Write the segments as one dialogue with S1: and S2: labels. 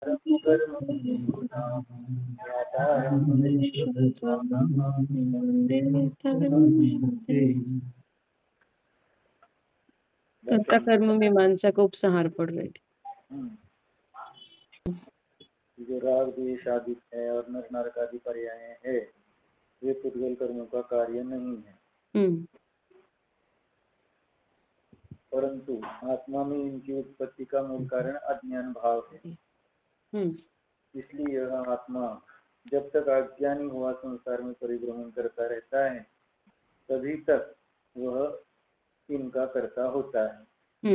S1: कर्म
S2: कर्ता कर्म मीमांसा का उपसंहार पढ़ रहे थे।
S1: जो राग द्वेष आदि है और नर नरक आदि पर्याय है, वे पुद्गल कर्मों का कार्य नहीं है, परंतु आत्मा में इनकी उत्पत्ति का मूल कारण अज्ञान भाव है। इसलिए यह आत्मा जब तक अज्ञानी हुआ संसार में परिभ्रमण करता रहता है, तभी तक वह इनका कर्ता होता है।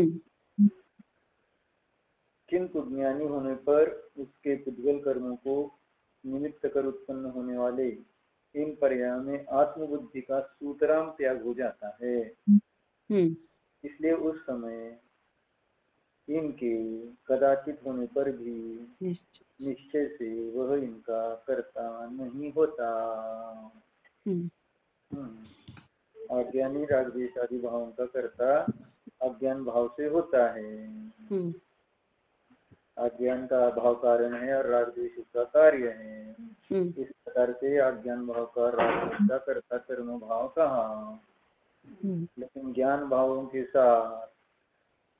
S1: किंतु ज्ञानी होने पर उसके पुद्गल कर्मों को निमित्त कर उत्पन्न होने वाले इन पर्यायों में आत्मबुद्धि का सूतराम त्याग हो जाता है। इसलिए उस समय इनके कदाचित होने पर भी निश्चय से वह इनका कर्ता नहीं होता। अज्ञानी राग द्वेष आदि भावों का कर्ता अज्ञान भाव से होता है। अज्ञान का भाव कारण है और राग द्वेष उसका कार्य है। इस प्रकार से अज्ञान भाव का राग द्वेष का कर्ता कर्म भाव कहा, लेकिन ज्ञान भावों के साथ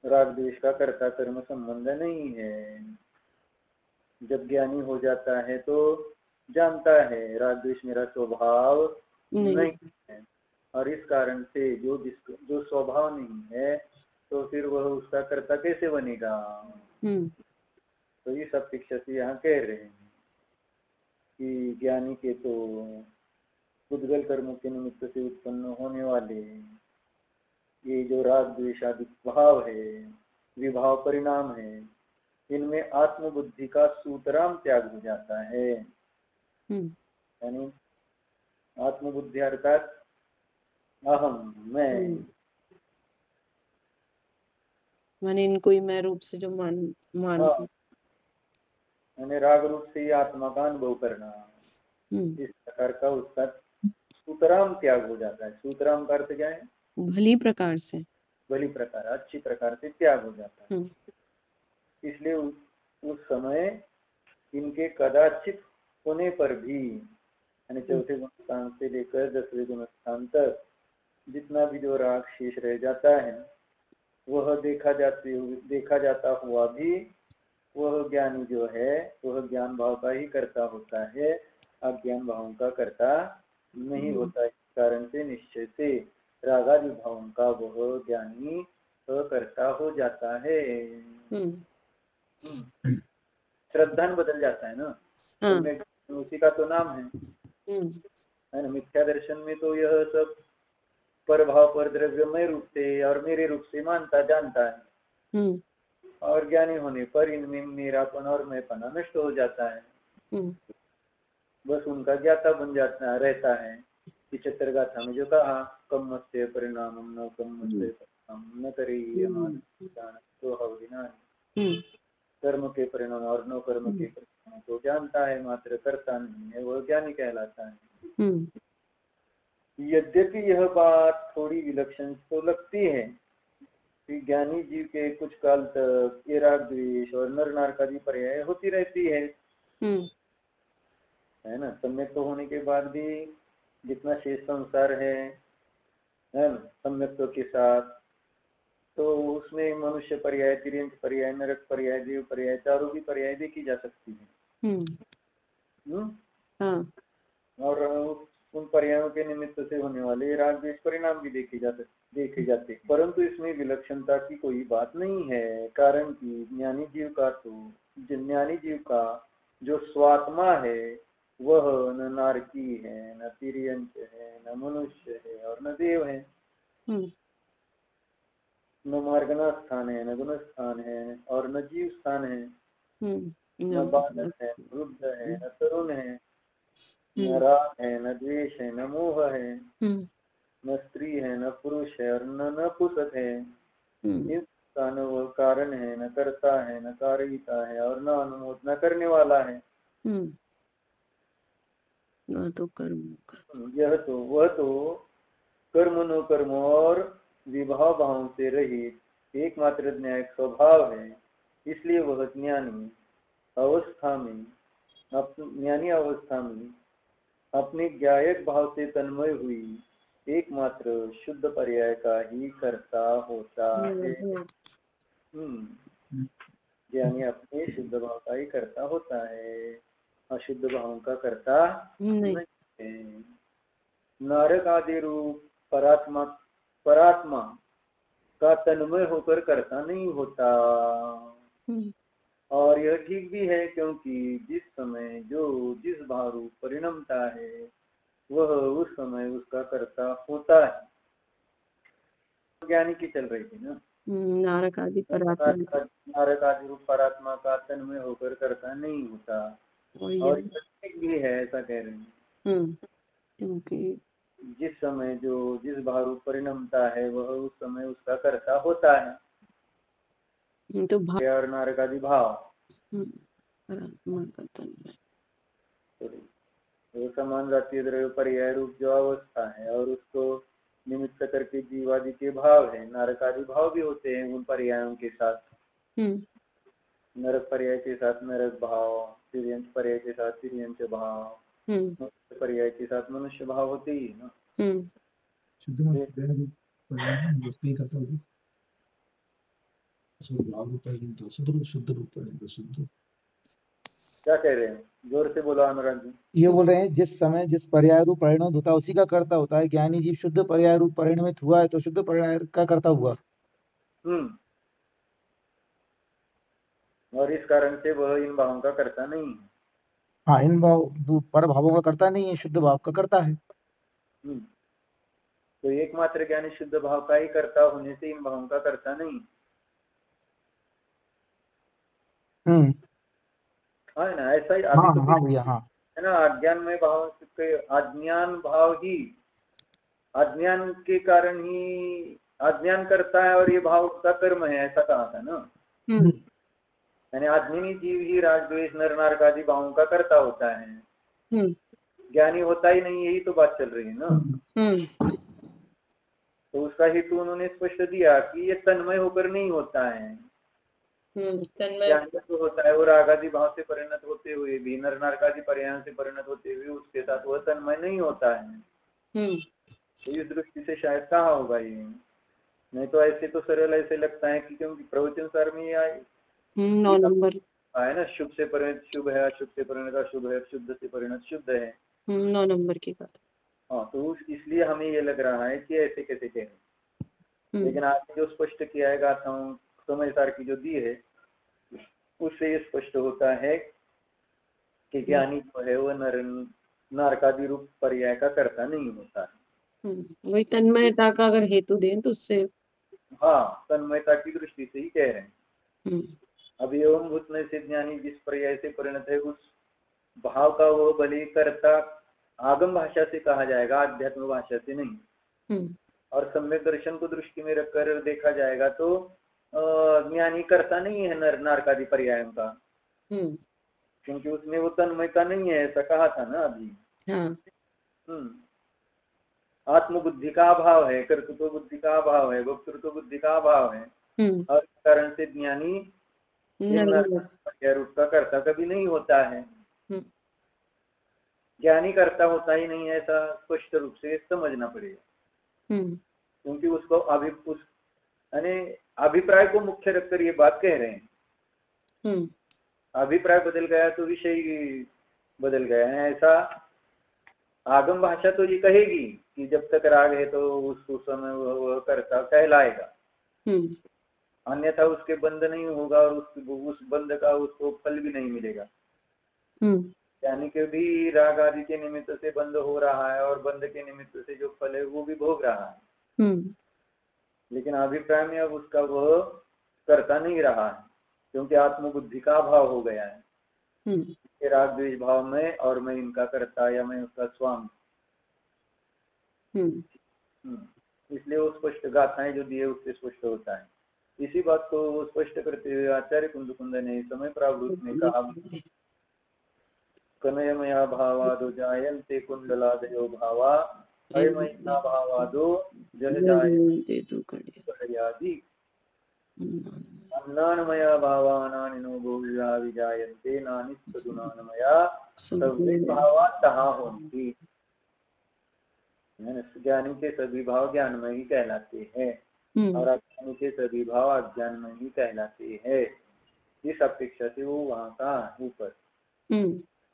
S1: राग द्वेष का कर्ता कर्म संबंध नहीं है। जब ज्ञानी हो जाता है तो जानता है राग द्वेष मेरा स्वभाव नहीं है, और इस कारण से जो स्वभाव नहीं है तो फिर वह उसका कर्ता कैसे बनेगा। तो इस अपेक्षा से यहाँ कह रहे हैं कि ज्ञानी के तो पुद्गल कर्मों के निमित्त से उत्पन्न होने वाले ये जो राग द्वेष आदि भाव है, विभाव परिणाम है, इनमें आत्मबुद्धि का सूतराम त्याग हो जाता है। यानी आत्मबुद्धि अर्थात अहम, मैं,
S2: माने इनको ही मैं रूप से जो मान
S1: यानी राग रूप से ही आत्मा का अनुभव करना, इस प्रकार का उसका सूतराम त्याग हो जाता है। सूतराम का अर्थ क्या है?
S2: भली प्रकार से,
S1: भली प्रकार, अच्छी प्रकार से त्याग हो जाता है। इसलिए उस समय इनके कदाचित होने पर भी, यानी चौथे गुण स्थान से लेकर 10वें गुण स्थान तक जितना भी जो राग शेष रह जाता है, वह देखा जाता हुआ भी वह ज्ञानी जो है वह ज्ञान भाव का ही कर्ता होता है, अज्ञान भावों का कर्ता नहीं होता। इस कारण से निश्चय से रागादि भावों का वह ज्ञानी कर्ता हो जाता है। श्रद्धान बदल जाता है ना, उसी का तो नाम है ना। मिथ्या दर्शन में तो यह सब पर भाव पर द्रव्यमय रूप से और मेरे रूप से मानता जानता है, और ज्ञानी होने पर इनमें मेरापन और मैंपना नष्ट हो जाता है। बस उनका ज्ञाता बन जाता रहता है। 75 गाथा में जो कहा, कम्मस्य परिणामम न कम्मस्य परिणाम न करेय तो हविनानि, कर्म के परिणाम और न कर्म के परिणाम को जानता है मात्र करता नहीं है, वह ज्ञानी कहलाता है। यद्यपि यह बात थोड़ी विलक्षण तो लगती है कि ज्ञानी जीव के कुछ काल तक ये राग द्वेष और नर नारकादि पर्याय होती रहती है ना। सम्यक तो होने के बाद भी जितना शेष संसार है ना, सम्यक्त्व के साथ, तो उसमें मनुष्य पर्याय, तिर्यंत पर्याय, नरक पर्याय, देव पर्याय, चारों भी पर्याय देखी जा सकती है। और उन पर्यायों के निमित्त से होने वाले राग द्वेष परिणाम भी देखे जाते, परंतु इसमें विलक्षणता की कोई बात नहीं है। कारण कि ज्ञानी जीव का जो स्वात्मा है वह न नारकी है, न तिर्यंत है, न मनुष्य है और न देव है, न मार्गना स्थान है, न गुण स्थान है और न जीव स्थान है, न बालक है, न वृद्ध है, न तरुण है, न राग है, न द्वेष है, न मोह है, न स्त्री है, न पुरुष है और न नपुंसक है। इसका न वह कारण है, न करता है, न कारिता है और न अनुमोदना करने वाला है।
S2: तो कर्म
S1: वह तो कर्म नो कर्म और विभाव भाव से रहित एकमात्र न्यायिक स्वभाव है। इसलिए वह ज्ञानी अवस्था में ज्ञानी अवस्था में अपने ज्ञायक भाव से तन्मय हुई एकमात्र शुद्ध पर्याय का ही कर्ता होता है। ज्ञानी अपने शुद्ध भाव का ही कर्ता होता है, अशुद्ध भाव का कर्ता नहीं है। नारक आदि रूप परात्मा का तन्मय होकर कर्ता नहीं होता। और यह ठीक भी है, क्योंकि जिस समय जो जिस भाव रूप परिणमता है वह उस समय उसका कर्ता होता है। ज्ञानी की चल रही थी ना,
S2: नारक आदि
S1: रूप परात्मा का तन्मय होकर कर्ता नहीं होता। और यह ठीक भी है, ऐसा कह रहे हैं,
S2: क्योंकि
S1: जिस समय जो जिस भाव रूप परिणमता है वह उस समय उसका कर्ता होता है।
S2: तो
S1: और नारक आदि भाव
S2: परात्मा का तन्मय
S1: वो समान जातीय द्रव्य पर्याय रूप जो अवस्था है और उसको निमित्त करके जीवादि के भाव है। नरक आदि भाव भी होते हैं उन पर्यायों के साथ। नरक पर्याय के साथ नरक भाव, तिर्यंच पर्याय के साथ तिर्यंच भाव, मनुष्य पर्याय के साथ मनुष्य भाव होते ही ना। क्या कह रहे हैं, जोर से बोलो अनुराग जी।
S3: ये बोल रहे हैं जिस समय जिस पर्याय रूप परिणत होता है उसी का कर्ता होता है। ज्ञानी जीव शुद्ध पर्याय रूप परिणमित हुआ है तो शुद्ध पर्याय का कर्ता हुआ।
S1: और इस कारण से वह इन भावों का कर्ता नहीं है।
S3: हाँ, इन भाव पर भावों का कर्ता नहीं है, शुद्ध भाव का कर्ता है।
S1: तो एकमात्र ज्ञानी शुद्ध भाव का ही कर्ता होने से इन भावों का कर्ता नहीं है ना। ऐसा ही अभी तो
S3: भैया
S1: है ना। अज्ञानमय भाव के अज्ञान भाव ही अज्ञान के कारण ही अज्ञान करता है और ये भाव का कर्म है, ऐसा कहा था ना। यानी अज्ञानी जीव ही राग द्वेष नर नारक आदि भावों का कर्ता होता है, ज्ञानी होता ही नहीं, यही तो बात चल रही है ना। तो उसका हेतु उन्होंने स्पष्ट दिया कि ये तन्मय होकर नहीं होता है। ज्ञानी तो होता है वो राग आदि भाव से परिणत होते हुए भी, नर नारक आदि पर्याय से परिणत होते हुए उसके साथ वह तन्मय नहीं होता है। तो इस दृष्टि से शायद कहा होगा ये, नहीं तो ऐसे तो सरल ऐसे लगता है कि क्योंकि प्रवचन सार में आए
S2: 9 नंबर
S1: आए ना, शुभ से परिणत शुभ है, अशुभ से परिणत अशुभ है, शुद्ध से परिणत शुद्ध है।
S2: 9 नंबर की बात।
S1: हाँ, तो इसलिए हमें ये लग रहा है कि ऐसे कैसे कहें। लेकिन आपने जो स्पष्ट किया है गाथाओं समय सार की जो दी है उससे ये स्पष्ट होता है कि ज्ञानी जो है वह नारकादि रूप पर्याय का कर्ता नहीं होता है।
S2: वही तन्मयता का अगर हेतु दें तो उससे
S1: हाँ, तन्मयता की दृष्टि से ही कह रहे हैं। अब एवं भूतमय से ज्ञानी जिस पर्याय से परिणत है उस भाव का वो भले कर्ता आगम भाषा से कहा जाएगा, आध्यात्म भाषा से नहीं। और सम्यक दर्शन को दृष्टि में रखकर देखा जाएगा तो ज्ञानी कर्ता नहीं है नारकादि पर्यायों का, क्योंकि उसमें वो तन्मयता नहीं है, ऐसा कहा था ना अभी। आत्मबुद्धि का अभाव है, कर्तृत्व बुद्धि का अभाव है, भोक्तृत्व बुद्धि का अभाव है, और इस कारण से ज्ञानी रूप का कर्ता कभी नहीं होता है। ज्ञानी कर्ता होता ही नहीं है, ऐसा स्पष्ट रूप से समझना पड़ेगा। क्योंकि उसको अभिप्राय को मुख्य रखकर ये बात कह रहे हैं। अभिप्राय बदल गया तो विषय बदल गया है, ऐसा आगम भाषा तो ये कहेगी कि जब तक राग है तो उस समय वह कर्ता कहलाएगा, अन्यथा उसके बंध नहीं होगा और उस बंध का उसको फल भी नहीं मिलेगा। यानी कि भी राग आदि के निमित्त से बंध हो रहा है और बंध के निमित्त से जो फल है वो भी भोग रहा है। लेकिन अभिप्राय में अब उसका वह करता नहीं रहा है, क्योंकि आत्मबुद्धि का अभाव हो गया है। राग द्वेष भाव में और मैं इनका करता या मैं उसका स्वामी। इसलिए वो स्पष्ट गाथाएं जो दिए उससे स्पष्ट होता है। इसी बात को स्पष्ट करते हुए आचार्य कुंद ने समय प्रावृत में कहा, कनयमया भावादो जायन्ते कुंडलादयो भावा, अयमया भावादो जल जायन्ते कड़यादि। अन्नान्मया भावानानिनो बहुधा विजायन्ते नानि सदुनान्मया सव्ये भावान्तः होन्ति। ज्ञानी के सभी भाव ज्ञानमय ही कहलाते हैं और अज्ञानी के सभी भाव अज्ञानमय ही कहलाते हैं। इस अपेक्षा से वो वहाँ का ऊपर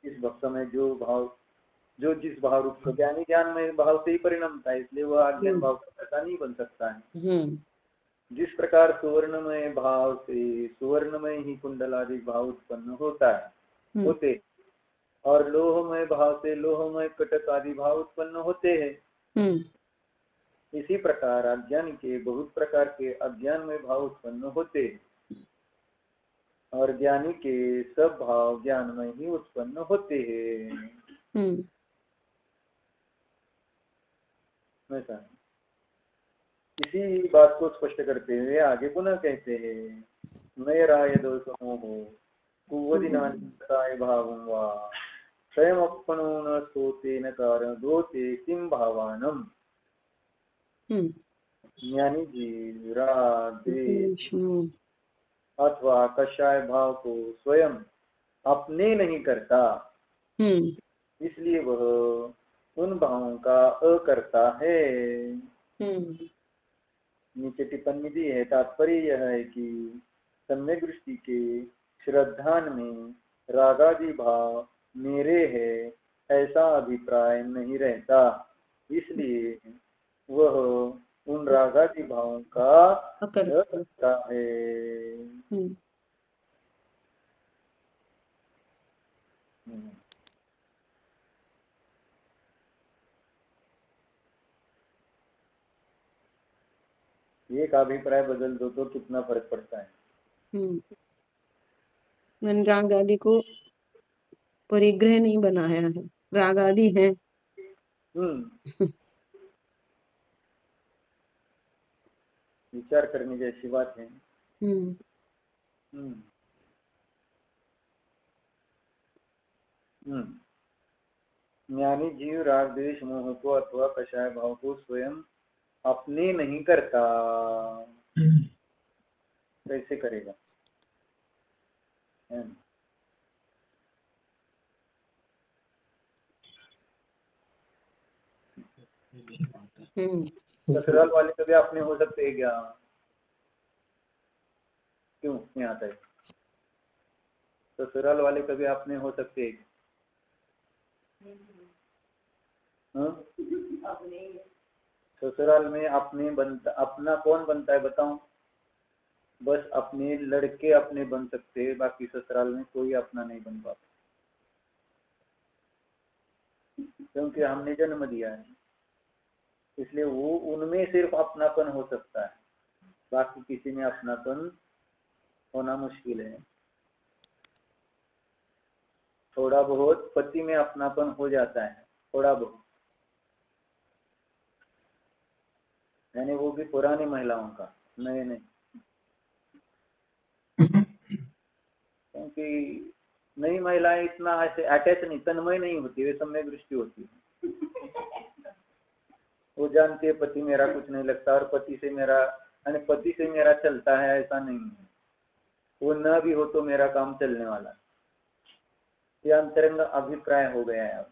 S1: इस समय जो भाव जो जिस भाव रूप को ज्ञानी ज्ञान में भाव से ही परिणमता है, इसलिए वह अज्ञान भाव का ऐसा नहीं बन सकता है। जिस प्रकार सुवर्णमय भाव से सुवर्णमय ही कुंडलादि भाव उत्पन्न होता है होते, और लोहमय भाव से लोहमय कटक आदि भाव उत्पन्न होते हैं। इसी प्रकार अज्ञान के बहुत प्रकार के अज्ञान में भाव उत्पन्न होते हैं और ज्ञानी के सब भाव ज्ञान में ही उत्पन्न होते हैं। इसी बात को स्पष्ट करते हुए आगे पुनः कहते हैं, नयराय दोषमोहो कुवदिनाय भावं वा स्वयमप्पनो न सोतेन कारण दोते किम भावानम। ज्ञानी जी राग द्वेष अथवा कषाय भाव को स्वयं अपने नहीं करता, इसलिए वह उन भावों का अकर्ता है। नीचे टिप्पणी दी है, तात्पर्य यह है कि सम्यक दृष्टि के श्रद्धान में रागादि भाव मेरे है ऐसा अभिप्राय नहीं रहता, इसलिए वह उन रागादि भावों का अकर्ता है। एक अभिप्राय बदल दो तो कितना फर्क पड़ता है।
S2: मन राग आदि को परिग्रह नहीं बनाया है, राग आदि है।
S1: विचार करने जैसी बात है। ज्ञानी जीव राग द्वेष मोह को अथवा कषाय भाव को स्वयं अपने नहीं करता, कैसे करेगा? ससुराल वाले कभी अपने हो सकते हैं क्या? क्यों नहीं आता है? ससुराल वाले कभी अपने हो सकते हैं? ससुराल में अपने बनता, अपना कौन बनता है बताओ? बस अपने लड़के अपने बन सकते हैं, बाकी ससुराल में कोई अपना नहीं बन पाता, क्योंकि हमने जन्म दिया है, इसलिए वो उनमें सिर्फ अपनापन हो सकता है, बाकी किसी में अपनापन होना मुश्किल है। थोड़ा बहुत पति में अपनापन हो जाता है, थोड़ा बहुत, यानी वो भी पुरानी महिलाओं का, नए नहीं, क्योंकि नई महिलाएं इतना ऐसे अटैच नहीं, तन्मय नहीं होती, वे सम्यक दृष्टि होती है। वो जानती है पति मेरा कुछ नहीं लगता और पति से मेरा यानी पति से मेरा चलता है, ऐसा नहीं है, वो न भी हो तो मेरा काम चलने वाला। ये अंतरंग अभिप्राय हो गया है अब,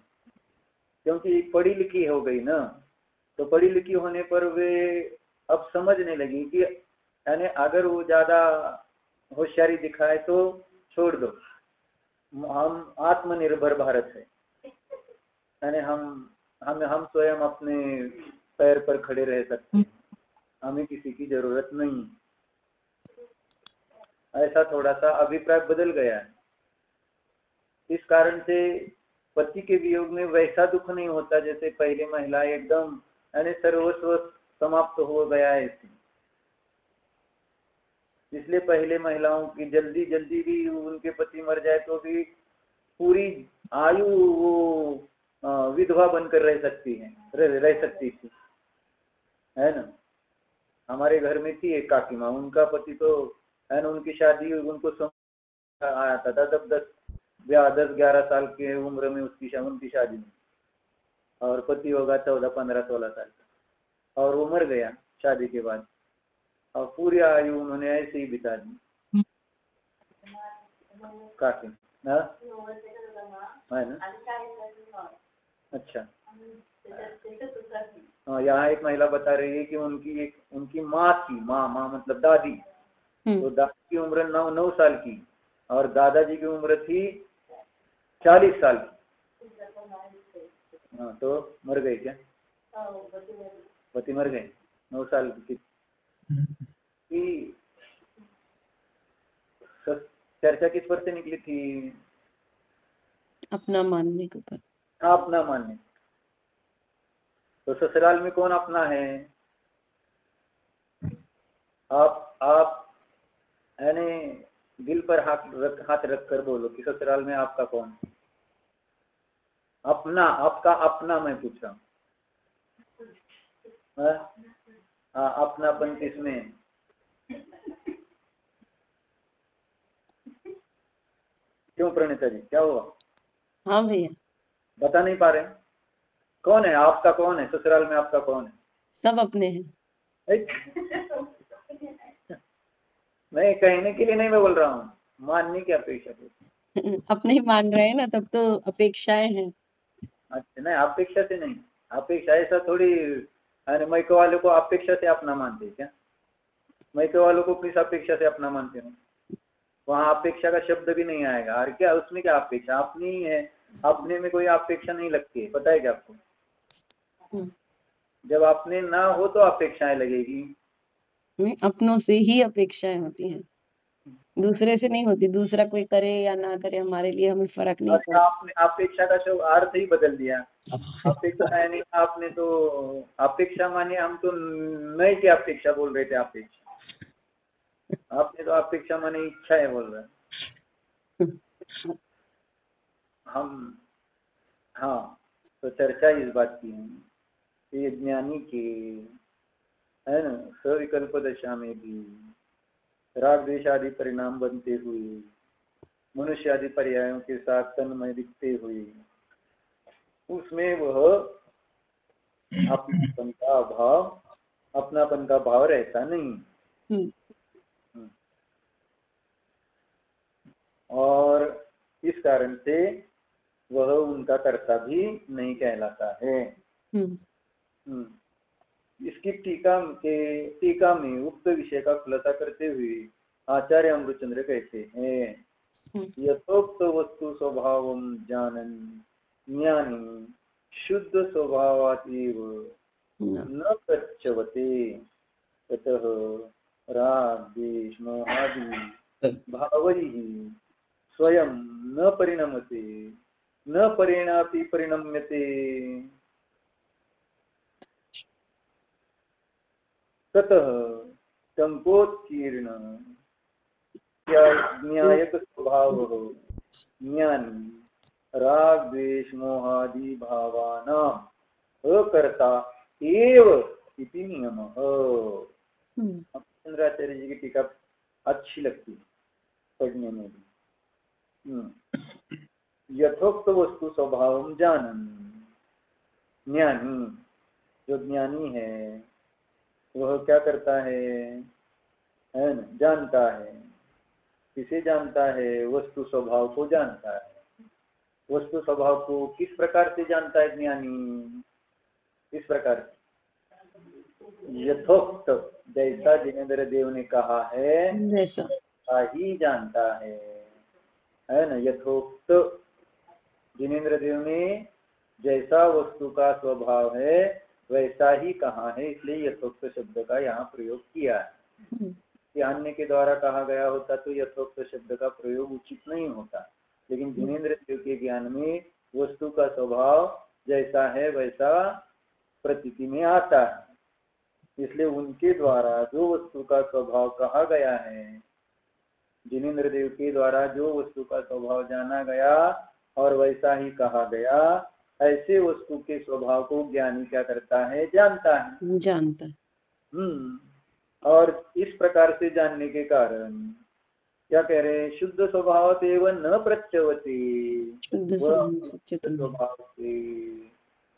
S1: क्योंकि पढ़ी लिखी हो गई ना, तो पढ़ी लिखी होने पर वे अब समझने लगी कि यानी अगर वो ज्यादा होशियारी दिखाए तो छोड़ दो, हम आत्मनिर्भर भारत है, यानी हम स्वयं अपने पैर पर खड़े रह सकते हैं, हमें किसी की जरूरत नहीं। ऐसा थोड़ा सा अभिप्राय बदल गया है। इस कारण से पति के वियोग में वैसा दुख नहीं होता जैसे पहले महिला एकदम यानी सर्वस्व समाप्त हो गया है इसमें। इसलिए पहले महिलाओं की जल्दी जल्दी भी उनके पति मर जाए तो भी पूरी आयु वो विधवा बनकर रह सकती है, रह सकती थी, है ना। हमारे घर में थी एक काकी माँ, उनका पति तो है ना, उनकी शादी उनको आया था 10-11 साल की उम्र में उनकी शादी में, और पति होगा 14-15-16 साल का, और वो मर गया शादी के बाद, और पूरी आयु उन्होंने ऐसे ही बिता दी। काफी हाँ है ना। अच्छा हाँ, यहाँ एक महिला बता रही है कि उनकी माँ थी, माँ मतलब दादी, तो दादी की उम्र 9 साल की और दादाजी की उम्र थी 40 साल की। हाँ, तो मर गए क्या? पति मर गए 9 साल की। चर्चा किस पर से निकली थी?
S2: अपना मानने के ऊपर।
S1: हाँ, अपना मानने। तो ससुराल में कौन अपना है? आप यानी दिल पर हाथ रख कर बोलो कि ससुराल में आपका कौन अपना, आपका अपना मैं पूछ रहा हूँ। हाँ, अपनापन किसमें? क्यों प्रणीता जी, क्या हुआ?
S2: हाँ भैया,
S1: बता नहीं पा रहे? कौन है आपका? कौन है ससुराल में आपका? कौन है?
S2: सब अपने हैं।
S1: नहीं, कहने के लिए नहीं मैं बोल रहा हूँ, मानने की अपेक्षा थी।
S2: अपने ही मान रहे हैं ना, तब तो अपेक्षाएं हैं।
S1: अच्छा, नहीं अपेक्षा से नहीं, अपेक्षा ऐसा थोड़ी। अरे मैके वालों को अपेक्षा से अपना मानते क्या? मैके वालों को किस अपेक्षा से अपना मानते हो? वहाँ अपेक्षा का शब्द भी नहीं आएगा। और क्या उसमें क्या अपेक्षा? अपनी ही है, अपने में कोई अपेक्षा नहीं लगती है, पता है क्या आपको? जब अपने ना हो तो अपेक्षाएं लगेगी।
S2: अपनों से ही अपेक्षाएं होती हैं, दूसरे से नहीं होती। दूसरा कोई करे या ना करे हमारे लिए हमें फर्क नहीं
S1: अच्छा,
S2: पड़ता।
S1: आपने अपेक्षा का शब्द अर्थ ही बदल दिया। अपेक्षा यानी आपने तो अपेक्षा माने, हम तो नए की अपेक्षा बोल रहे थे। अपेक्षा आपने तो अपेक्षा माने इच्छा है बोल रहे हैं हम। हाँ, तो चर्चा इस बात की है कि ये ज्ञानी के है ना, सविकल्प दशा में भी राग द्वेष आदि परिणाम बनते हुए मनुष्य आदि पर्यायों के साथ तन्मय दिखते हुए उसमें वह अपनापन का भाव, अपनापन का भाव रहता नहीं। और इस कारण से वह उनका कर्ता भी नहीं कहलाता है। इसकी टीका में उक्त विषय का खुलासा करते हुए आचार्य अमृतचंद्र कहते हैं, यथोक्त वस्तु स्वभाव जानन ज्ञानी शुद्ध स्वभावातीव न प्रच्यवते ततः राग द्वेष मोहादि भावैः स्वयं न परिणमते न परिणाति परिणम्यते। ततः संकोत्कीर्ण ज्ञायक स्वभाव ज्ञानी राग द्वेष मोहादि भावानां अकर्ता एव इति नियमः। चंद्राचार्य जी की टीका अच्छी लगती है पढ़ने में भी। यथोक्त वस्तु स्वभाव जानन, ज्ञानी जो ज्ञानी है वह क्या करता है ना, जानता है। किसे जानता है? वस्तु स्वभाव को जानता है। वस्तु स्वभाव को किस प्रकार से जानता है ज्ञानी? इस प्रकार से यथोक्त, जैसा जिनेन्द्र देव ने कहा है वैसा ही जानता है ना। यथोक्त जिनेन्द्र देव ने जैसा वस्तु का स्वभाव है वैसा ही कहा है, इसलिए यथोक्त शब्द का यहाँ प्रयोग किया है। अन्य के द्वारा कहा गया होता तो यथोक्त शब्द का प्रयोग उचित नहीं होता, लेकिन जिनेन्द्र देव के ज्ञान में वस्तु का स्वभाव जैसा है वैसा प्रतीति में आता है, इसलिए उनके द्वारा जो वस्तु का स्वभाव कहा गया है, जिनेन्द्र देव के द्वारा जो वस्तु का स्वभाव जाना गया और वैसा ही कहा गया, ऐसे वस्तु के स्वभाव को ज्ञानी क्या करता है? जानता है। और इस प्रकार से जानने के कारण क्या कह रहे हैं? शुद्ध स्वभाव एवं न प्रच्यवती, शुद्ध स्वभाव से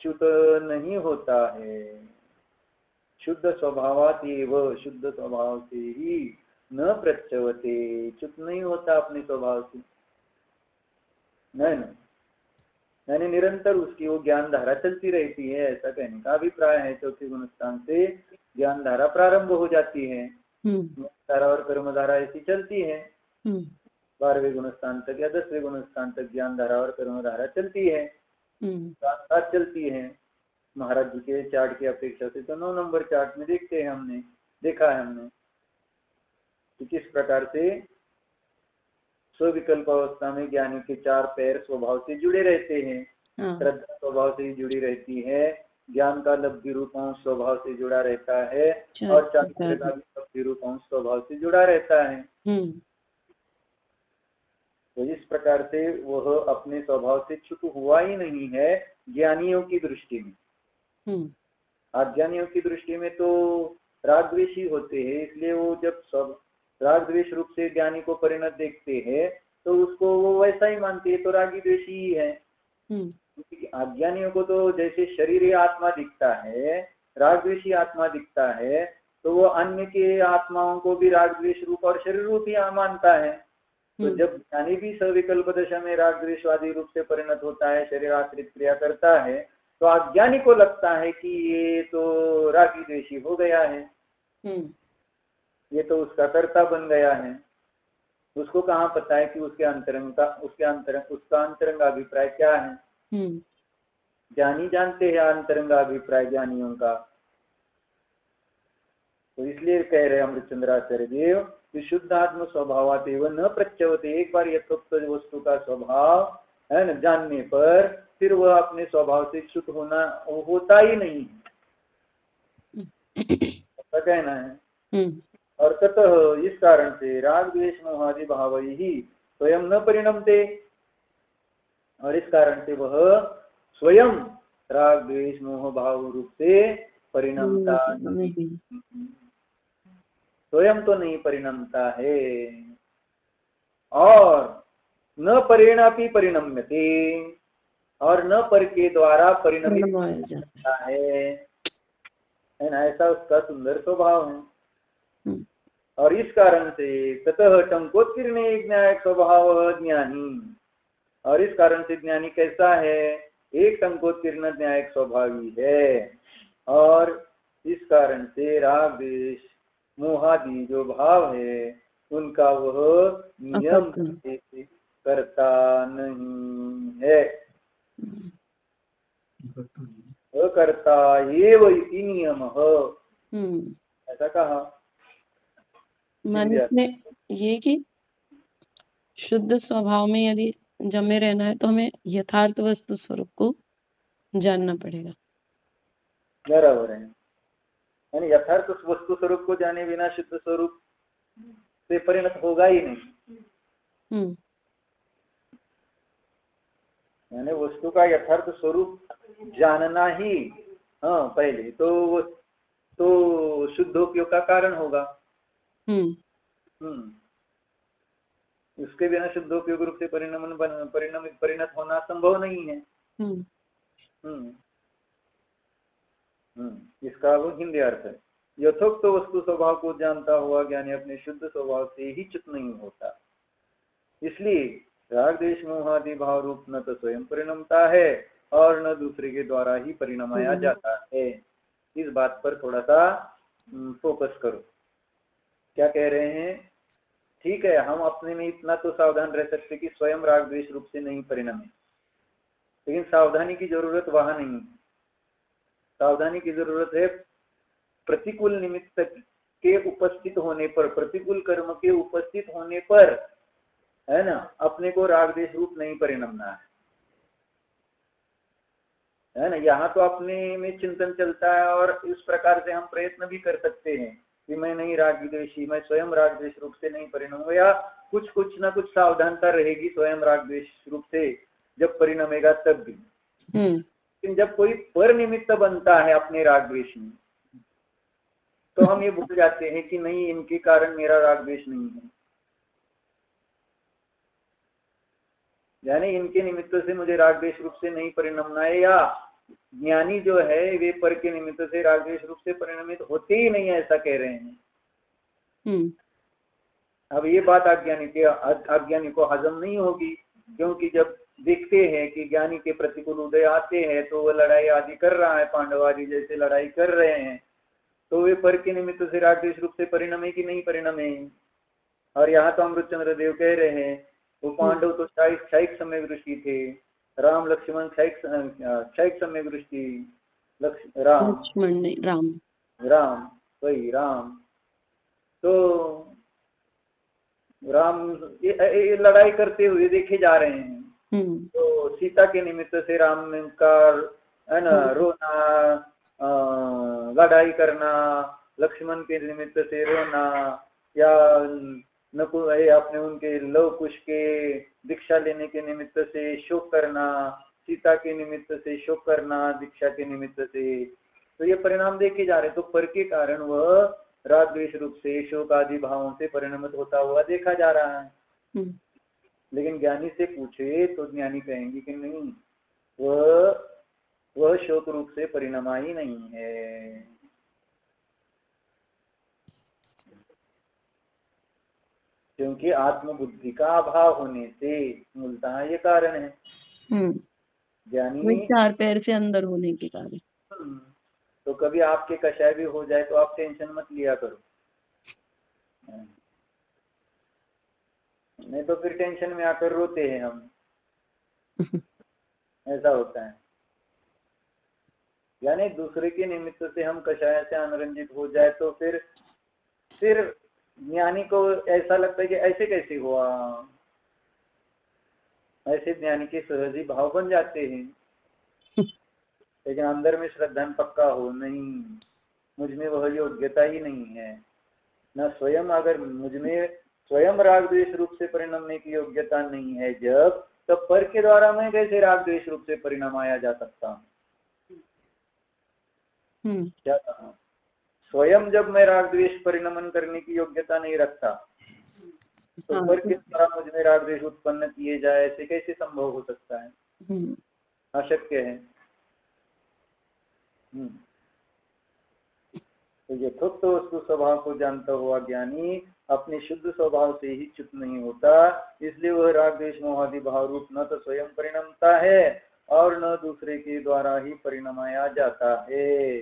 S1: च्युत नहीं होता है। शुद्ध स्वभावात एवं, शुद्ध स्वभाव से ही न प्रच्यवते, चुप नहीं होता अपने स्वभाव से, नहीं, यानी निरंतर उसकी वो ज्ञान धारा चलती रहती है, ऐसा कहने का अभिप्राय है। चौथे गुणस्थान से ज्ञान धारा प्रारंभ हो जाती है, धारा और कर्म धारा ऐसी चलती है, 12वें गुणस्थान तक या 10वें गुणस्थान तक ज्ञान धारा और कर्म धारा चलती है, साथ साथ चलती है। महाराज जी के चार्ट की अपेक्षा से तो 9 नंबर चार्ट में देखते हैं, हमने देखा है हमने कि किस प्रकार से स्विकल्प अवस्था में ज्ञानी के 4 पैर स्वभाव से जुड़े रहते हैं। श्रद्धा स्वभाव से जुड़ी रहती है, ज्ञान का लब्धि रूप अंश स्वभाव से जुड़ा रहता है, और चारित्र का भी लब्धि रूप अंश स्वभाव से जुड़ा रहता है। तो इस प्रकार से वह अपने स्वभाव से छुट हुआ ही नहीं है ज्ञानियों की दृष्टि में। अज्ञानियों की दृष्टि में तो राग द्वेषी होते हैं, इसलिए वो जब सब राग द्वेष रूप से ज्ञानी को परिणत देखते हैं तो उसको वो वैसा ही मानते हैं, तो रागी द्वेषी ही है। अज्ञानियों को तो जैसे शरीर आत्मा दिखता है, राग द्वेषी आत्मा दिखता है, तो वो अन्य के आत्माओं को भी राग द्वेष रूप और शरीर रूप ही मानता है। तो जब ज्ञानी भी सविकल्प दशा में राग द्वेषवादी रूप से परिणत होता है, शरीर आश्रित क्रिया करता है, तो अज्ञानी को लगता है कि ये तो रागी द्वेषी हो गया है, ये तो उसका कर्ता बन गया है। उसको कहाँ पता है कि उसका अंतरंग अभिप्राय क्या है। ज्ञानी जानते हैं अंतरंग अभिप्राय ज्ञानियों का। तो इसलिए कह रहे अमृतचंद्राचार्य देव कि शुद्ध आत्म स्वभावात एवं न प्रच्यवते, एक बार यथोक्त वस्तु का स्वभाव है न जानने पर फिर वह अपने स्वभाव से च्युत होता ही नहीं, ऐसा कहना है। और ततः इस कारण से राग द्वेष मोहादि भाव ही स्वयं न परिणमते, और इस कारण से वह स्वयं राग द्वेष मोह भाव रूप से परिणमता नहीं, स्वयं तो नहीं परिणमता है, और न परेणापि परिणम्यते, और न पर के द्वारा परिणमित होता है ना, ऐसा उसका सुंदर स्वभाव है। और इस कारण से ततः टंकोत्कीर्ण ज्ञान स्वभाव ज्ञानी, और इस कारण से ज्ञानी कैसा है, एक टंकोत्कीर्ण न्यायिक स्वभावी है, और इस कारण से राग द्वेष मोहादि जो भाव है उनका वह नियम करता नहीं है, करता एव इति नियमः, ऐसा कहा।
S2: माने ये कि शुद्ध स्वभाव में यदि जमे रहना है तो हमें यथार्थ वस्तु स्वरूप को जानना पड़ेगा।
S1: बराबर है, यानी यथार्थ वस्तु स्वरूप को जाने बिना शुद्ध स्वरूप से परिणत होगा ही नहीं। यानी वस्तु का यथार्थ स्वरूप जानना ही पहले तो शुद्धोपयोग का कारण होगा। उसके बिना शुद्धोपयोग रूप से परिणत होना संभव नहीं है। इसका वो हिंदी अर्थ है, यथोक्त वस्तु स्वभाव को जानता हुआ ज्ञानी अपने शुद्ध स्वभाव से ही च्युत नहीं होता। इसलिए राग द्वेष मोहादि भाव रूप न तो स्वयं परिणमता है और न दूसरे के द्वारा ही परिणमाया जाता है। इस बात पर थोड़ा सा फोकस करो, क्या कह रहे हैं। ठीक है, हम अपने में इतना तो सावधान रह सकते कि स्वयं राग द्वेष रूप से नहीं परिणमे, लेकिन सावधानी की जरूरत वहां नहीं। सावधानी की जरूरत है प्रतिकूल निमित्त के उपस्थित होने पर, प्रतिकूल कर्म के उपस्थित होने पर, है ना, अपने को राग द्वेष रूप नहीं परिणमना है ना। यहाँ तो अपने में चिंतन चलता है और इस प्रकार से हम प्रयत्न भी कर सकते हैं कि मैं नहीं राग द्वेषी, मैं स्वयं राग द्वेष रूप से नहीं परिणमूंगा, या कुछ ना कुछ सावधानता रहेगी स्वयं राग द्वेष रूप से जब परिणमेगा तब भी। लेकिन जब कोई पर निमित्त बनता है अपने राग द्वेष में, तो हम ये भूल जाते हैं कि नहीं, इनके कारण मेरा राग द्वेष नहीं है, यानी इनके निमित्त से मुझे राग द्वेष रूप से नहीं परिणमना है, या ज्ञानी जो है वे पर के निमित्त से राग द्वेष रूप से परिणमित होते ही नहीं है, ऐसा कह रहे हैं। अब ये बात अज्ञानी को हजम नहीं होगी, क्योंकि जब देखते हैं कि ज्ञानी के प्रतिकूल उदय आते हैं तो वो लड़ाई आदि कर रहा है, पांडव आदि जैसे लड़ाई कर रहे हैं, तो वे पर के निमित्त से राग द्वेष रूप से परिणमे कि नहीं परिणमे। और यहाँ तो अमृतचंद्र देव कह रहे हैं वो पांडव तो क्षयिक समय दृष्टि थे, राम लक्ष्मण क्षयिक समय दृष्टि, राम
S2: लक्ष्मण नहीं, राम
S1: राम वही राम। तो राम ये लड़ाई करते हुए देखे जा रहे हैं। तो सीता के निमित्त से राम का है ना रोना, लड़ाई करना, लक्ष्मण के निमित्त से रोना, या अपने उनके लव कुश के दीक्षा लेने के निमित्त से शोक करना, सीता के निमित्त से शोक करना दीक्षा के निमित्त से, तो ये परिणाम देखे जा रहे। तो पर के कारण वह राग द्वेष रूप से शोक आदि भावों से परिणमित होता हुआ देखा जा रहा है। लेकिन ज्ञानी से पूछे तो ज्ञानी कहेंगे कि नहीं, वह शोक रूप से परिणमा ही नहीं है। क्योंकि आत्मबुद्धि का अभाव होने से मूलतः ये कारण है। ज्ञानी
S2: चार पैर से अंदर होने के कारण।
S1: तो कभी आपके कषाय भी हो जाए तो आप टेंशन मत लिया करो, नहीं तो फिर टेंशन में आकर रोते हैं हम। ऐसा होता है। यानी दूसरे के निमित्त से हम कषाय से अनुरंजित हो जाए तो फिर ज्ञानी को ऐसा लगता है कि ऐसे कैसे हुआ, ऐसे ज्ञानी के सहजी भाव बन जाते हैं। लेकिन अंदर में श्रद्धा पक्का हो, नहीं मुझ में वह योग्यता ही नहीं है, न स्वयं, अगर मुझ में स्वयं राग द्वेष रूप से परिणमने की योग्यता नहीं है जब, तब पर के द्वारा मैं कैसे राग द्वेष रूप से परिणमाया जा सकता हूँ। क्या कहा, स्वयं जब मैं राग द्वेष परिणमन करने की योग्यता नहीं रखता तो पर के द्वारा मुझ में राग द्वेष उत्पन्न किए जाए, ऐसे कैसे संभव हो सकता है, अशक्य है। तो यथोक्त वस्तु स्वभाव को जानता हुआ ज्ञानी अपने शुद्ध स्वभाव से ही च्युत नहीं होता, इसलिए वह राग द्वेष मोहादि भाव रूप न तो स्वयं परिणमता है और न दूसरे के द्वारा ही परिणमाया जाता है।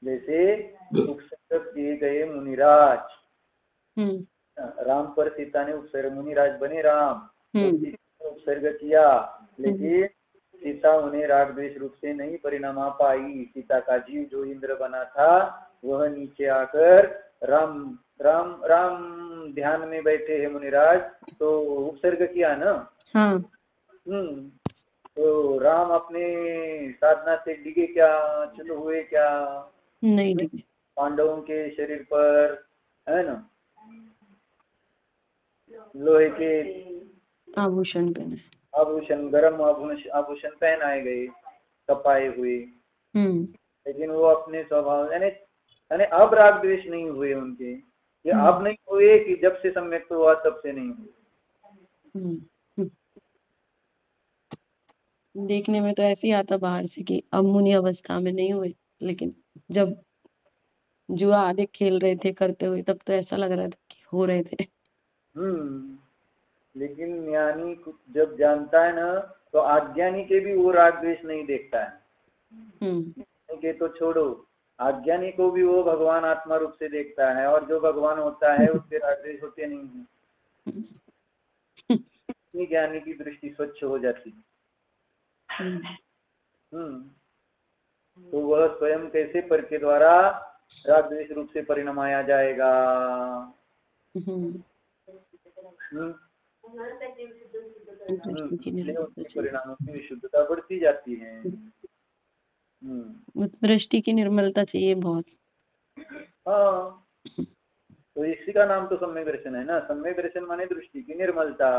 S1: जैसे उपसर्ग किए गए मुनिराज, राम पर सीता ने उपसर्ग, मुनिराज बने राम, तो उपसर्ग किया, लेकिन सीता उन्हें राग द्वेष रूप से नहीं परिणमा पाई। सीता का जीव जो इंद्र बना था वह नीचे आकर राम राम राम ध्यान में बैठे हैं मुनिराज, तो उपसर्ग किया ना। तो राम अपने साधना से डिगे क्या, चलो हुए क्या,
S2: नहीं डिगे,
S1: पांडवों के शरीर पर है ना लोहे के
S2: आभूषण पहने,
S1: आभूषण गर्म आभूषण पहनाए गए, कपाए हुए, लेकिन वो अपने स्वभाव यानी अब राग द्वेष नहीं हुए उनके, ये अब नहीं हुए कि जब से सम्यक हुआ तब से नहीं हुए।
S2: देखने में तो ऐसे ही आता बाहर से कि अब मुनि अवस्था में नहीं हुए, लेकिन जब जुआ आदि खेल रहे थे करते हुए तब तो ऐसा लग रहा था कि हो रहे थे।
S1: लेकिन ज्ञानी जब जानता है ना तो अज्ञानी के भी वो राग द्वेष नहीं देखता है। के तो छोड़ो, अज्ञानी को भी वो भगवान आत्मा रूप से देखता है, और जो भगवान होता है उसके राग द्वेष होते नहीं है। ज्ञानी की दृष्टि स्वच्छ हो जाती है। तो वह स्वयं कैसे पर के द्वारा राग द्वेष रूप से परिणमाया जाएगा। परिणामों की विशुद्धता बढ़ती जाती है।
S2: दृष्टि की निर्मलता चाहिए बहुत।
S1: हाँ, तो इसी का नाम तो सम्यक दर्शन है ना। सम्यक दर्शन माने दृष्टि की निर्मलता।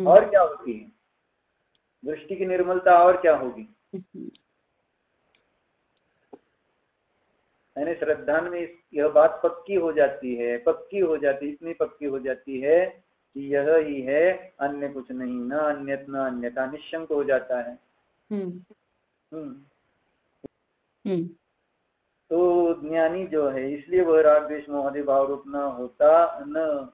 S1: और क्या होती है दृष्टि की निर्मलता, और क्या होगी, यानी श्रद्धा में यह बात पक्की हो जाती है, इतनी पक्की हो जाती है कि यह ही है, अन्य कुछ नहीं, न अन्यत न अन्यथा, निश्चंक हो जाता है। तो ज्ञानी जो है, इसलिए वह राग द्वेष मोहादि भाव रूप न होता, न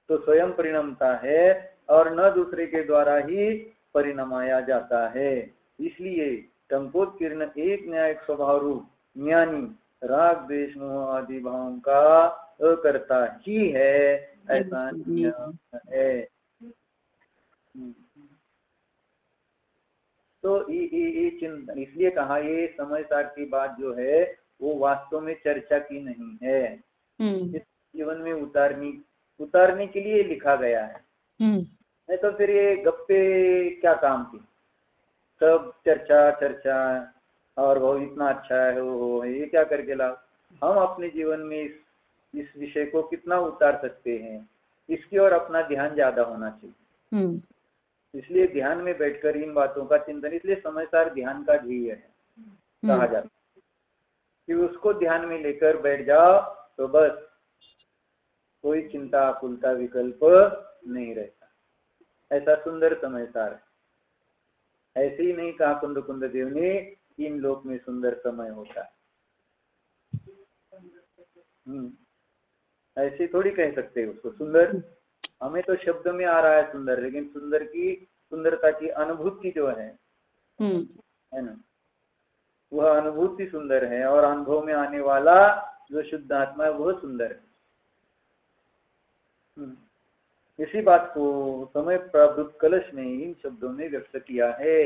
S1: तो स्वयं परिणमता है और न दूसरे के द्वारा ही परिणमाया जाता है। इसलिए टंकोत्कीर्ण एक न्यायिक स्वभाव रूप ज्ञानी राग द्वेष मोह आदि भावों का अकर्ता ही है, ऐसा नियम है। तो ये चिंतन, इसलिए कहा ये समय सार की बात जो है वो वास्तव में चर्चा की नहीं है, इस जीवन में उतारने के लिए लिखा गया है। नहीं तो फिर ये गप्पे क्या काम की, सब चर्चा और वो इतना अच्छा है वो ये क्या करके लाभ। हम अपने जीवन में इस विषय को कितना उतार सकते हैं, इसकी ओर अपना ध्यान ज्यादा होना चाहिए। इसलिए ध्यान में बैठकर इन बातों का चिंतन, इसलिए समयसार ध्यान का ध्येय है कहा जाता है कि उसको ध्यान में लेकर बैठ जाओ तो बस कोई चिंता आकुलता विकल्प नहीं रहता। ऐसा सुंदर समयसार है। ऐसे ही नहीं कहा कुंद कुंद देव ने, इन लोक में सुंदर समय होता है। ऐसे थोड़ी कह सकते हैं उसको सुंदर, हमें तो शब्द में आ रहा है सुंदर, लेकिन सुंदरता की अनुभूति जो है ना, वह अनुभूति सुंदर है और अनुभव में आने वाला जो शुद्ध आत्मा है वह सुंदर है। इसी बात को समय प्रावृत कलश ने इन शब्दों में व्यक्त किया है।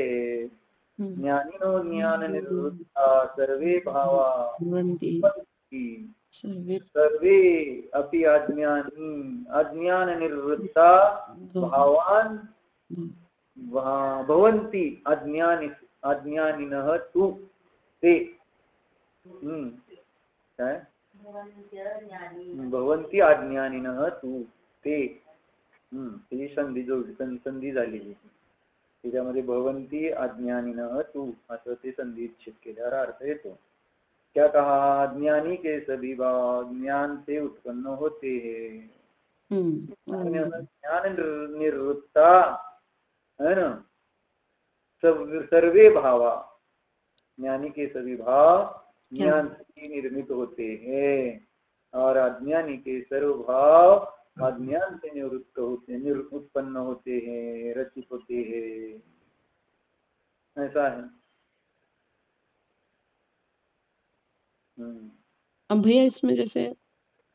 S1: ज्ञानिनो ज्ञान निवृत्ता सर्वे भावा सर्वे अपि अज्ञान निवृत्ता भावान भवन्ति अज्ञानिनः तु ते भवन्ति अज्ञानिनः तु ते। ही संधी संधी झालेली, त्याच्यामध्ये भवन्ति अज्ञानिनः तु असं ते संधीच्छेद केल्यावर अर्थ येतो। क्या कहा, ज्ञानी के सभी भाव ज्ञान से उत्पन्न होते हैं। ज्ञान निवृत्ता है ना, सर्वे भावा, ज्ञानी के सभी भाव ज्ञान से निर्मित होते हैं और अज्ञानी के सर्व भाव अज्ञान से निवृत्त होते हैं, उत्पन्न होते हैं, रचित होते हैं। ऐसा है।
S2: अब भैया इसमें जैसे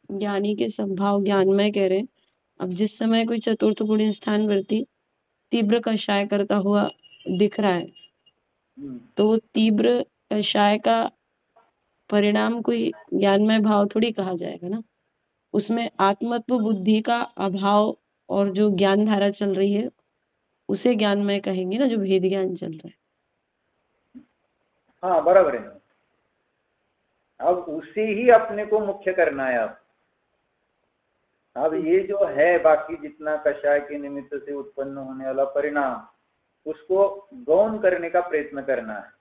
S2: ज्ञानी के संभाव ज्ञानमय कह रहे हैं, अब जिस समय कोई चतुर्थ गुणी स्थान वृत्ति तीव्र कषाय करता हुआ दिख रहा है, तो वो तीव्र कषाय का परिणाम कोई ज्ञानमय भाव थोड़ी कहा जाएगा ना। उसमें आत्मत्व बुद्धि का अभाव और जो ज्ञान धारा चल रही है उसे ज्ञानमय कहेंगे ना, जो भेद ज्ञान चल रहा है।
S1: हाँ बराबर है। अब उसे ही अपने को मुख्य करना है। अब ये जो है बाकी जितना कषाय के निमित्त से उत्पन्न होने वाला परिणाम, उसको गौण करने का प्रयत्न करना है।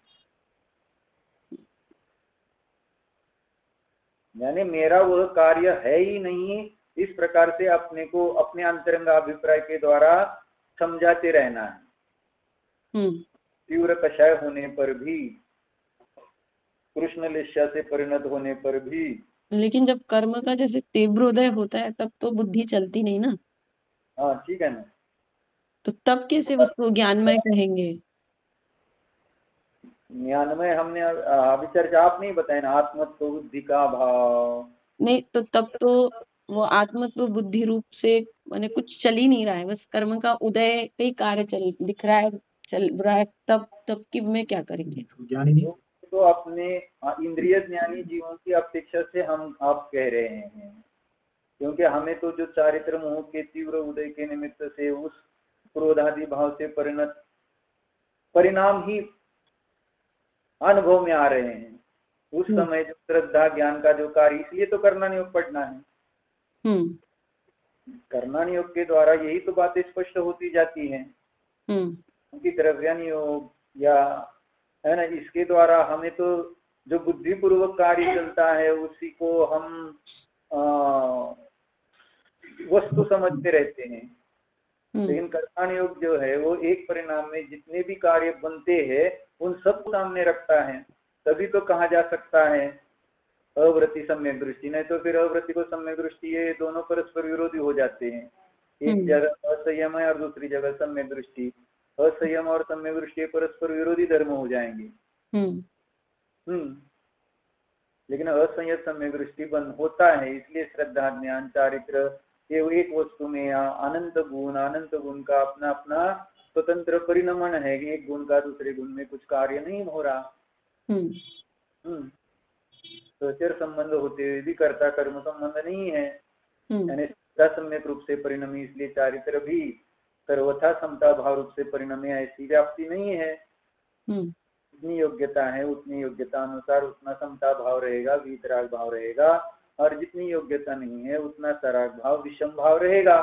S1: यानी मेरा वह कार्य है ही नहीं, इस प्रकार से अपने को अपने अंतरंग अभिप्राय के द्वारा समझाते रहना है। तीव्र कषाय होने पर भी, कृष्ण लिष्या से परिणत होने पर भी।
S2: लेकिन जब कर्म का जैसे तीव्र उदय होता है तब तो बुद्धि चलती नहीं ना।
S1: हाँ ठीक है ना।
S2: तो तब कैसे उसको ज्ञानमय कहेंगे?
S1: ज्ञानमय हमने अभी चर्चा आप नहीं बताए ना, आत्मत्व बुद्धि का भाव
S2: नहीं, तो तब तो वो आत्मत्व बुद्धि रूप से माने कुछ चल ही नहीं रहा है, बस कर्म का उदय कई कार्य चल दिख रहा है, चल रहा है, तब की में क्या करेंगे?
S3: ज्ञानी नहीं
S1: तो अपने इंद्रिय ज्ञानी जीवों की अपेक्षा से हम आप कह रहे हैं, क्योंकि हमें तो जो चारित्र मोह के तीव्र उदय के निमित्त से उस क्रोधादि भाव से परिणाम ही अनुभव में आ रहे हैं। उस समय जो श्रद्धा ज्ञान का जो कार्य, इसलिए तो करना नियोग पढ़ना है। करना नियोग के द्वारा यही तो बातें स्पष्ट होती जाती हैं, क्योंकि द्रव्यान योग या है ना, इसके द्वारा हमें तो जो बुद्धिपूर्वक कार्य चलता है उसी को हम वस्तु समझते रहते हैं। लेकिन कर्माण योग जो है वो एक परिणाम में जितने भी कार्य बनते हैं उन सब सामने रखता है, तभी तो कहा जा सकता है अव्रति सम्यक दृष्टि, नहीं तो फिर अव्रति को सम्यक दृष्टि, ये दोनों परस्पर विरोधी हो जाते हैं। एक जगह असंयम है और दूसरी जगह सम्यक दृष्टि। असंयम और सम्यक दृष्टि परस्पर विरोधी धर्म हो जाएंगे। लेकिन असंयत सम्यक दृष्टि बंद होता है, इसलिए श्रद्धा ज्ञान चारित्र ये एक वस्तु में अनंत गुण का अपना अपना स्वतंत्र परिणमन है। एक गुण का दूसरे गुण में कुछ कार्य नहीं हो रहा। सहचर संबंध होते हुए भी कर्ता कर्म संबंध नहीं है, यानी सम्यक रूप से परिणमी, इसलिए चारित्र भी सर्वथा समता भाव रूप से परिणमे, ऐसी व्याप्ति नहीं है। जितनी योग्यता है उतनी योग्यता अनुसार उतना समता भाव रहेगा, वीतराग भाव रहेगा, और जितनी योग्यता नहीं है उतना सराग भाव विषम भाव रहेगा।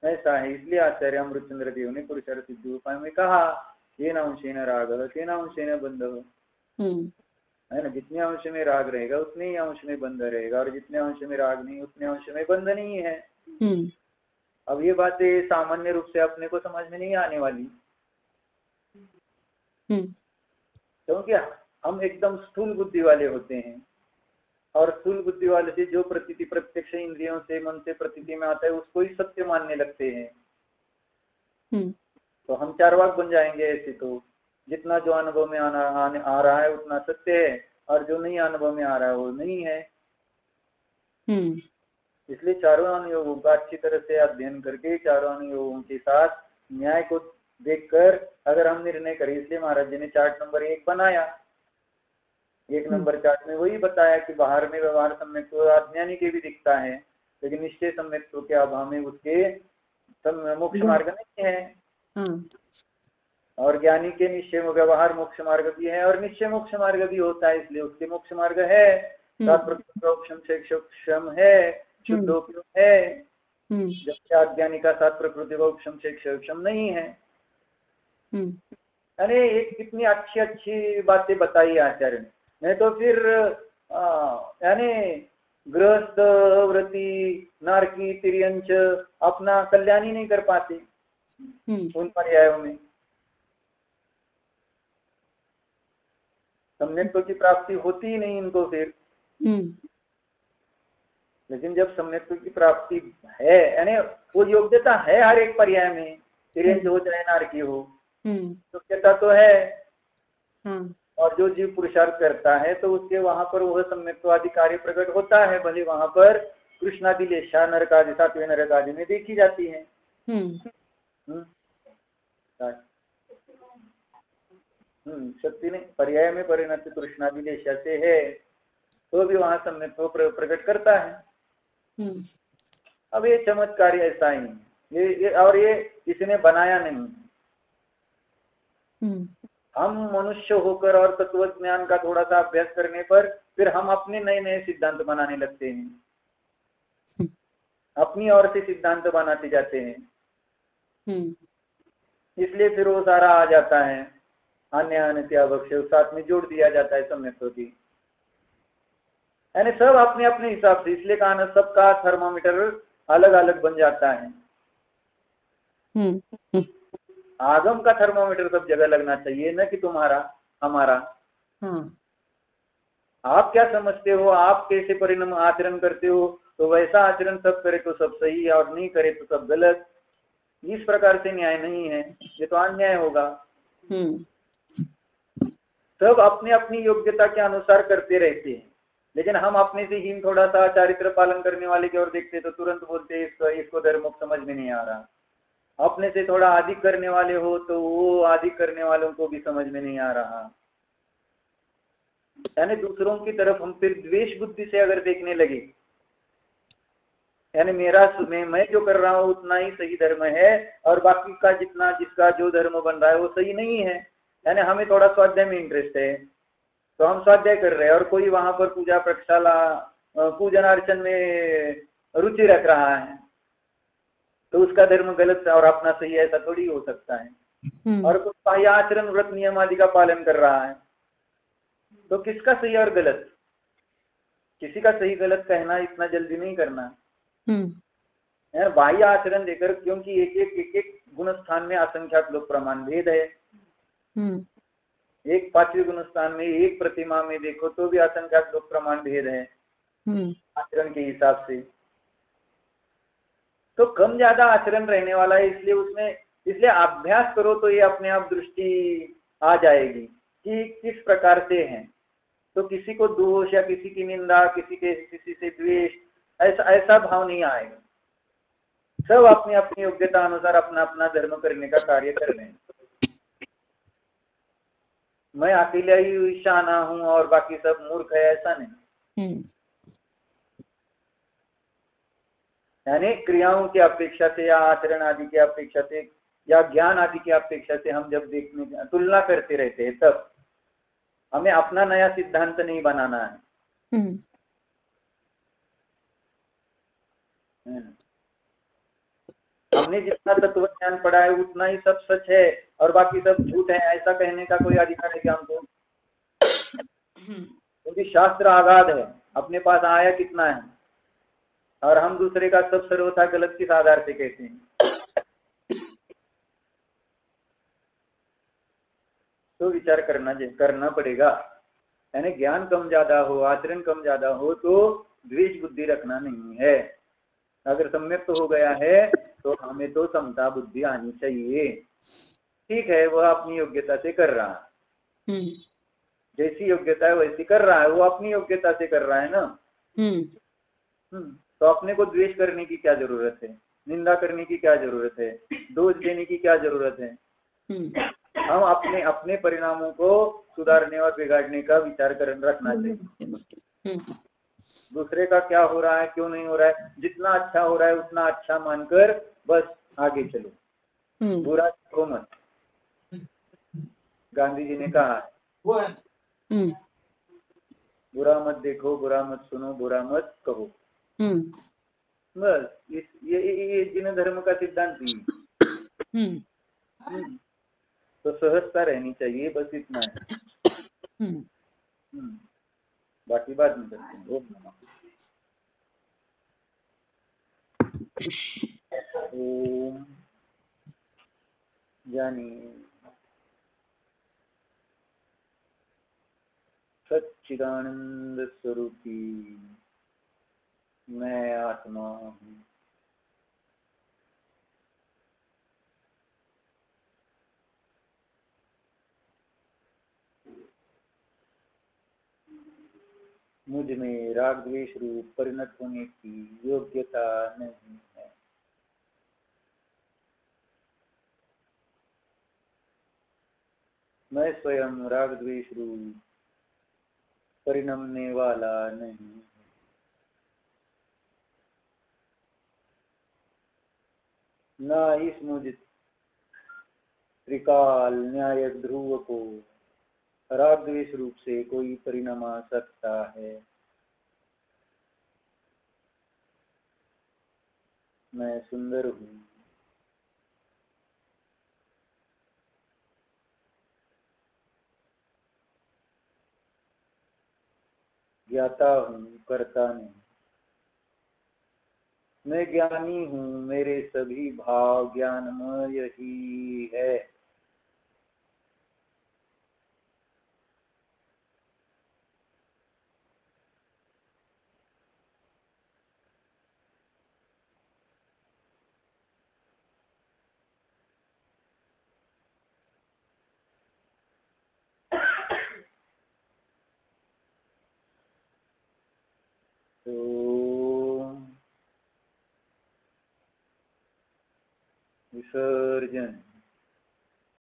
S1: ऐसा है। इसलिए आचार्य अमृतचंद्र देव ने पुरुषार्थ सिद्धि उपाय में कहा, ये अंशेन राग तेना अंशेन बंध, है ना। जितने अंश में राग रहेगा उतने ही अंश में बंध रहेगा, और जितने अंश में राग नहीं उतने अंश में बंध नहीं है। अब ये बातें सामान्य रूप से अपने को समझ में नहीं आने वाली, क्योंकि हम एकदम स्थूल बुद्धि वाले होते हैं, और स्थूल बुद्धि वाले से जो प्रतीति प्रत्यक्ष इंद्रियों से मन से प्रतीति में आता है उसको ही सत्य मानने लगते हैं। तो हम चार्वाक बन जाएंगे ऐसे। तो जितना जो अनुभव में आ रहा है उतना सत्य है, और जो नहीं अनुभव में आ रहा है वो नहीं है। इसलिए चारों अनुयोगों का अच्छी तरह से अध्ययन करके चारों अनुयोगों के साथ न्याय को देखकर अगर हम निर्णय करें, इसलिए महाराज जी ने चार्ट नंबर 1 बनाया। 1 नंबर चार्ट में वही बताया कि बाहर में व्यवहार सम्यक तो अज्ञानी के भी दिखता है, लेकिन निश्चय सम्यक तो के अभाव में उसके मोक्ष मार्ग नहीं है। और ज्ञानी के निश्चय व्यवहार मोक्ष मार्ग भी है, और निश्चय मोक्ष मार्ग भी होता है, इसलिए उसके मोक्ष मार्ग है। सात प्रकृति से क्षम है, शुद्धोपयोग है, जबकि अज्ञानी का सात प्रकृति उपशम से क्षम नहीं है। यानी एक कितनी अच्छी अच्छी बातें बताई आचार्य ने। नहीं तो फिर यानी गृहस्थ व्रती नारकी तिर्यंच अपना कल्याण ही नहीं कर पाते उन पर्यायों में। सम्यक्त्व की प्राप्ति होती ही नहीं इनको फिर। लेकिन जब सम्यक्त्व की प्राप्ति है, यानी वो योग्यता है हर एक पर्याय में, तिर्यंच हो चाहे नारकी हो, योग्यता तो है। और जो जीव पुरुषार्थ करता है तो उसके वहां पर वह सम्यक्त्वादि कार्य प्रकट होता है, भले वहां पर कृष्णादि लेशा नरक आदि सातवें नरक आदि में देखी जाती है। शक्ति ने पर्याय में परिणत कृष्णादि लेशा से है तो भी वहां सम्यक्त्व प्रकट करता है। अब ये चमत्कार ऐसा ही है, ये किसी ने बनाया नहीं। हम मनुष्य होकर और तत्व ज्ञान का थोड़ा सा अभ्यास करने पर फिर हम अपने नए नए सिद्धांत बनाने लगते हैं, अपनी ओर से सिद्धांत बनाते जाते हैं। इसलिए फिर वो सारा आ जाता है, अन्य अनित्यावक्ष साथ में जोड़ दिया जाता है सम्यक्त्व की। यानी सब अपने अपने हिसाब से, इसलिए कहा ना सबका थर्मामीटर अलग अलग बन जाता है। आगम का थर्मामीटर सब जगह लगना चाहिए, न कि तुम्हारा हमारा। आप क्या समझते हो, आप कैसे परिणाम आचरण करते हो, तो वैसा आचरण सब करे तो सब सही और नहीं करे तो सब गलत। इस प्रकार से न्याय नहीं है, ये तो अन्याय होगा। सब अपनी अपनी योग्यता के अनुसार करते रहते हैं, लेकिन हम अपने से हीन थोड़ा सा चारित्र पालन करने वाले की ओर देखते तो तुरंत बोलते इसको धर्म समझ में नहीं आ रहा। अपने से थोड़ा अधिक करने वाले हो तो वो अधिक करने वालों को भी समझ में नहीं आ रहा। यानी दूसरों की तरफ हम फिर द्वेष बुद्धि से अगर देखने लगे, यानी मैं जो कर रहा हूँ उतना ही सही धर्म है और बाकी का जिसका जो धर्म बन रहा है वो सही नहीं है। यानी हमें थोड़ा स्वाध्याय में इंटरेस्ट है तो हम स्वाध्याय कर रहे हैं, और कोई वहां पर पूजा प्रक्षाला पूजन अर्चन में रुचि रख रहा है तो उसका धर्म गलत और अपना सही है, ऐसा थोड़ी हो सकता है। और कोई बाह्य आचरण व्रत नियम आदि का पालन कर रहा है तो किसका सही और गलत, किसी का सही गलत कहना इतना जल्दी नहीं करना। बाह्य आचरण देकर, क्योंकि एक एक गुण स्थान में असंख्यात लोग प्रमाण भेद है। एक पांचवी गुण स्थान में एक प्रतिमा में देखो तो भी असंख्यात लोक प्रमाण भेद है आचरण के हिसाब से। तो कम ज्यादा आचरण रहने वाला है, इसलिए उसमें इसलिए अभ्यास करो तो ये अपने आप दृष्टि आ जाएगी कि किस प्रकार से है। तो किसी को दोष या किसी की निंदा, किसी से द्वेष, ऐसा ऐसा भाव नहीं आएगा। सब अपनी अपनी योग्यता अनुसार अपना अपना धर्म करने का कार्य कर रहे हैं। मैं अकेला ही शाना हूं और बाकी सब मूर्ख है, ऐसा नहीं। यानी क्रियाओं की अपेक्षा से या आचरण आदि की अपेक्षा से या ज्ञान आदि की अपेक्षा से हम जब देखने तुलना करते रहते हैं, तब हमें अपना नया सिद्धांत नहीं बनाना है। हमने जितना तत्व ज्ञान पढ़ा है उतना ही सब सच है और बाकी सब झूठ है, ऐसा कहने का कोई अधिकार है क्या हमको? क्योंकि शास्त्र आगाध है, अपने पास आया कितना है और हम दूसरे का सब सर्वथा गलत किस आधार से कहते हैं? तो विचार करना पड़ेगा। यानी ज्ञान कम ज्यादा हो, आचरण कम ज्यादा हो तो द्वेष बुद्धि रखना नहीं है। अगर सम्यक तो हो गया है तो हमें तो समता बुद्धि आनी चाहिए। ठीक है, वह अपनी योग्यता से कर रहा है, जैसी योग्यता है वैसी कर रहा है, वो अपनी योग्यता से कर रहा है ना। तो अपने को द्वेष करने की क्या जरूरत है, निंदा करने की क्या जरूरत है, दोष देने की क्या जरूरत है? हम अपने अपने परिणामों को सुधारने और बिगाड़ने का विचार कर रखना चाहिए। दूसरे का क्या हो रहा है, क्यों नहीं हो रहा है, जितना अच्छा हो रहा है उतना अच्छा मानकर बस आगे चलो, बुरा देखो मत। गांधी जी ने कहा है बुरा मत देखो, बुरा मत सुनो, बुरा मत कहो। बस ये जिन धर्म का सिद्धांत ही। तो सहजता रहनी चाहिए, बस इतना है। बाकी बात नहीं करते। ओम ज्ञानी सच्चिदानंद स्वरूपी मैं आत्मा हूँ। मुझ में राग द्वेष रूप परिणत होने की योग्यता नहीं है। मैं स्वयं राग द्वेष रूप परिणमने वाला नहीं। न इस मुझ त्रिकाल न्याय ध्रुव को राग द्वेष रूप से कोई परिणमा सकता है। मैं सुंदर हूँ, ज्ञाता हूँ, करता नहीं। मैं ज्ञानी हूँ, मेरे सभी भाव ज्ञानमय ही है। तो विसर्जन।